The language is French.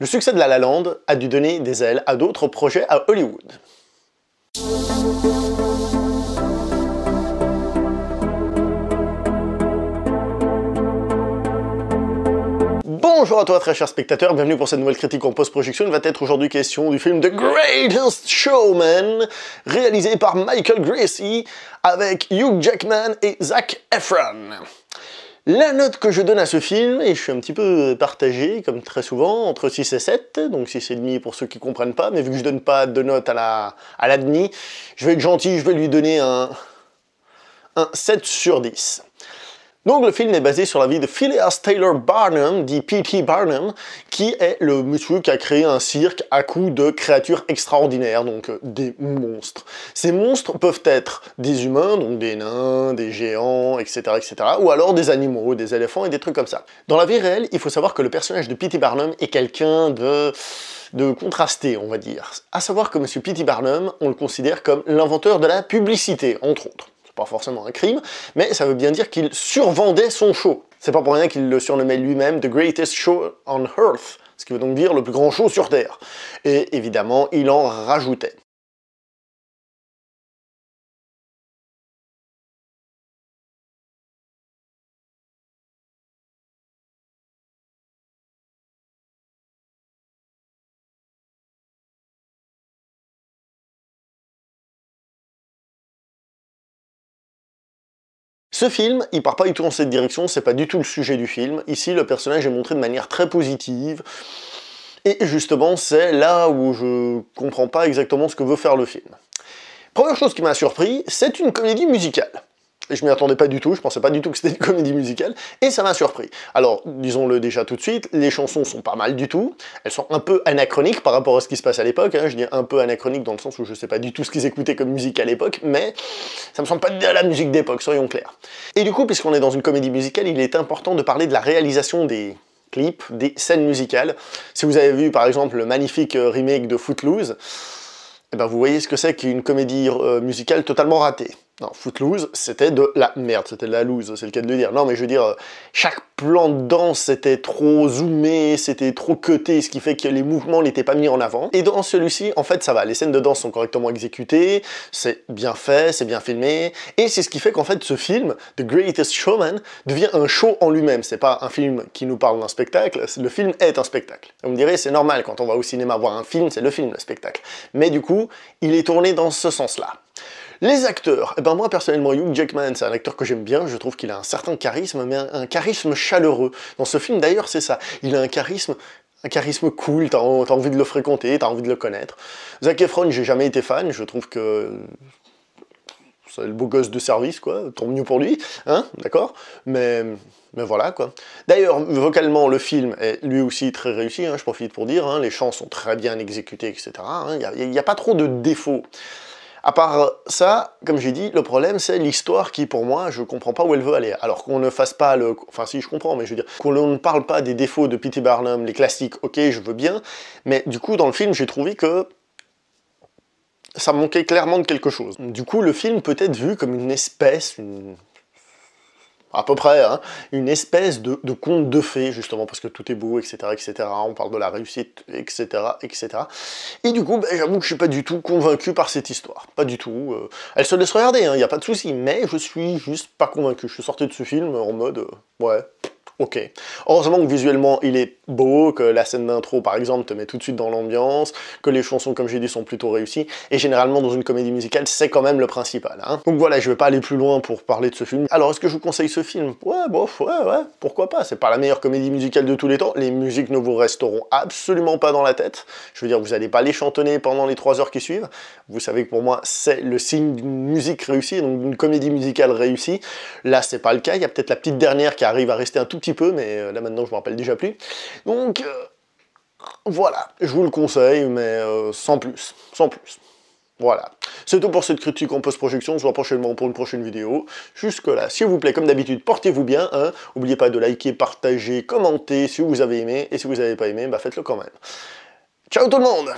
Le succès de La La Land a dû donner des ailes à d'autres projets à Hollywood. Bonjour à toi très cher spectateur, bienvenue pour cette nouvelle critique en post-projection. Il va être aujourd'hui question du film The Greatest Showman, réalisé par Michael Gracey, avec Hugh Jackman et Zac Efron. La note que je donne à ce film, et je suis un petit peu partagé, comme très souvent, entre 6 et 7, donc 6,5 pour ceux qui comprennent pas, mais vu que je donne pas de note à la demi, je vais être gentil, je vais lui donner un 7 sur 10. Donc le film est basé sur la vie de Phileas Taylor Barnum, dit P.T. Barnum, qui est le monsieur qui a créé un cirque à coups de créatures extraordinaires, donc des monstres. Ces monstres peuvent être des humains, donc des nains, des géants, etc., etc., ou alors des animaux, des éléphants et des trucs comme ça. Dans la vie réelle, il faut savoir que le personnage de P.T. Barnum est quelqu'un de contrasté, on va dire. À savoir que monsieur P.T. Barnum, on le considère comme l'inventeur de la publicité, entre autres. Pas forcément un crime, mais ça veut bien dire qu'il survendait son show. C'est pas pour rien qu'il le surnommait lui-même The Greatest Show on Earth, ce qui veut donc dire le plus grand show sur Terre. Et évidemment, il en rajoutait. Ce film, il part pas du tout dans cette direction, c'est pas du tout le sujet du film. Ici, le personnage est montré de manière très positive, et justement, c'est là où je comprends pas exactement ce que veut faire le film. Première chose qui m'a surpris, c'est une comédie musicale. Et je m'y attendais pas du tout, je pensais pas du tout que c'était une comédie musicale, et ça m'a surpris. Alors, disons-le déjà tout de suite, les chansons sont pas mal du tout, elles sont un peu anachroniques par rapport à ce qui se passe à l'époque, hein. Je dis un peu anachronique dans le sens où je sais pas du tout ce qu'ils écoutaient comme musique à l'époque, mais ça me semble pas de la musique d'époque, soyons clairs. Et du coup, puisqu'on est dans une comédie musicale, il est important de parler de la réalisation des clips, des scènes musicales. Si vous avez vu par exemple le magnifique remake de Footloose, eh ben, vous voyez ce que c'est qu'une comédie musicale totalement ratée. Non, Footloose, c'était de la merde, c'était de la loose, c'est le cas de le dire. Non, mais je veux dire, chaque plan de danse, c'était trop zoomé, c'était trop cuté, ce qui fait que les mouvements n'étaient pas mis en avant. Et dans celui-ci, en fait, ça va, les scènes de danse sont correctement exécutées, c'est bien fait, c'est bien filmé, et c'est ce qui fait qu'en fait, ce film, The Greatest Showman, devient un show en lui-même. C'est pas un film qui nous parle d'un spectacle, le film est un spectacle. Vous me direz, c'est normal, quand on va au cinéma voir un film, c'est le film, le spectacle. Mais du coup, il est tourné dans ce sens-là. Les acteurs, eh ben moi personnellement Hugh Jackman c'est un acteur que j'aime bien, je trouve qu'il a un certain charisme, mais un charisme chaleureux. Dans ce film d'ailleurs c'est ça, il a un charisme cool, t'as envie de le fréquenter, t'as envie de le connaître. Zac Efron, j'ai jamais été fan, je trouve que c'est le beau gosse de service quoi, tant mieux pour lui, hein, d'accord, mais voilà quoi. D'ailleurs, vocalement, le film est lui aussi très réussi, hein, je profite pour dire, hein, les chants sont très bien exécutés, etc. Il n'y a pas trop de défauts. À part ça, comme j'ai dit, le problème c'est l'histoire qui, pour moi, je comprends pas où elle veut aller. Alors qu'on ne fasse pas le... Enfin si, je comprends, mais je veux dire, qu'on ne parle pas des défauts de P.T. Barnum, les classiques, ok, je veux bien, mais du coup, dans le film, j'ai trouvé que ça manquait clairement de quelque chose. Du coup, le film peut être vu comme une espèce, à peu près, hein, une espèce de conte de fées, justement, parce que tout est beau, etc., etc., on parle de la réussite, etc., etc. Et du coup, ben, j'avoue que je suis pas du tout convaincu par cette histoire, pas du tout. Elle se laisse regarder, hein, y a pas de souci, mais je suis juste pas convaincu. Je suis sorti de ce film en mode, ouais, ok. Heureusement que visuellement il est beau, que la scène d'intro par exemple te met tout de suite dans l'ambiance, que les chansons comme j'ai dit sont plutôt réussies, et généralement dans une comédie musicale c'est quand même le principal. Hein. Donc voilà, je vais pas aller plus loin pour parler de ce film. Alors est-ce que je vous conseille ce film? Ouais, bof, ouais, pourquoi pas, c'est pas la meilleure comédie musicale de tous les temps, les musiques ne vous resteront absolument pas dans la tête, je veux dire vous allez pas les chantonner pendant les 3 heures qui suivent, vous savez que pour moi c'est le signe d'une musique réussie, donc d'une comédie musicale réussie. Là c'est pas le cas, il y a peut-être la petite dernière qui arrive à rester un tout petit peu, mais là maintenant je me rappelle déjà plus. Donc voilà, je vous le conseille, mais sans plus, sans plus. Voilà, c'est tout pour cette critique en post-projection, on se voit prochainement pour une prochaine vidéo. Jusque là, s'il vous plaît, comme d'habitude, portez-vous bien, hein. N'oubliez pas de liker, partager, commenter si vous avez aimé, et si vous n'avez pas aimé, bah faites-le quand même. Ciao tout le monde!